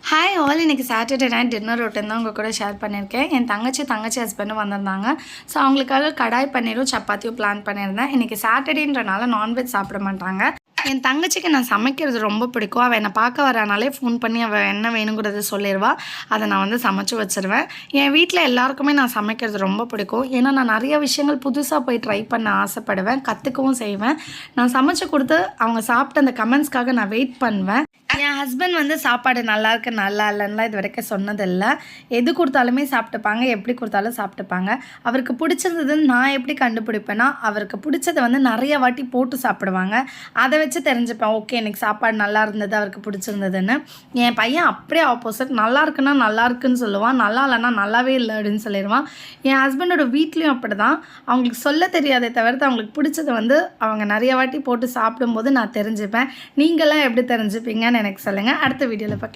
Hi all, இன்றைக்கி Saturday night dinner routine தான் உங்கள் கூட ஷேர் பண்ணியிருக்கேன். என் தங்கச்சி ஹஸ்பண்டும் வந்திருந்தாங்க. ஸோ அவங்களுக்காக கடாய் பன்னீரும் சப்பாத்தியும் பிளான் பண்ணியிருந்தேன். இன்றைக்கி சாட்டர்டேன்றனால நான்வெஜ் சாப்பிட மாட்டாங்க. என் தங்கச்சிக்கு நான் சமைக்கிறது ரொம்ப பிடிக்கும். அவள் என்னை பார்க்க வரானாலே ஃபோன் பண்ணி அவள் என்ன வேணுங்கிறத சொல்லிடுவா. அதை நான் சமைச்சு வச்சுருவேன். என் வீட்டில் எல்லாருக்குமே நான் சமைக்கிறது ரொம்ப பிடிக்கும். ஏன்னா நான் நிறைய விஷயங்கள் புதுசாக போய் ட்ரை பண்ண ஆசைப்படுவேன், கற்றுக்கவும் செய்வேன். நான் சமைச்சு கொடுத்து அவங்க சாப்பிட்ட அந்த கமெண்ட்ஸ்க்காக நான் வெயிட் பண்ணுவேன். என் ஹஸ்பண்ட் சாப்பாடு நல்லாயிருக்கு நல்லா இல்லைன்னா இது வரைக்கும் சொன்னதில்லை. எது கொடுத்தாலுமே சாப்பிட்டுப்பாங்க, எப்படி கொடுத்தாலும் சாப்பிட்டுப்பாங்க. அவருக்கு பிடிச்சிருந்ததுன்னு நான் எப்படி கண்டுபிடிப்பேன்னா, அவருக்கு பிடிச்சதை நிறைய வாட்டி போட்டு சாப்பிடுவாங்க. அதை வச்சு தெரிஞ்சுப்பேன், ஓகே இன்றைக்கி சாப்பாடு நல்லா இருந்தது, அவருக்கு பிடிச்சிருந்ததுன்னு. என் பையன் அப்படியே ஆப்போசிட். நல்லா இருக்குன்னா நல்லா இருக்குன்னு சொல்லுவான், நல்லா இல்லைன்னா நல்லாவே இல்லை அப்படின்னு சொல்லிடுவான். என் ஹஸ்பண்டோட வீட்லேயும் அப்படி தான். அவங்களுக்கு சொல்ல தெரியாதே தவிர்த்து அவங்களுக்கு பிடிச்சதை அவங்க நிறைய வாட்டி போட்டு சாப்பிடும்போது நான் தெரிஞ்சுப்பேன். நீங்களாம் எப்படி தெரிஞ்சுப்பீங்கன்னு எனக்கு சொல்லுங்கள். அடுத்த வீடியோவில் பார்க்கலாம்.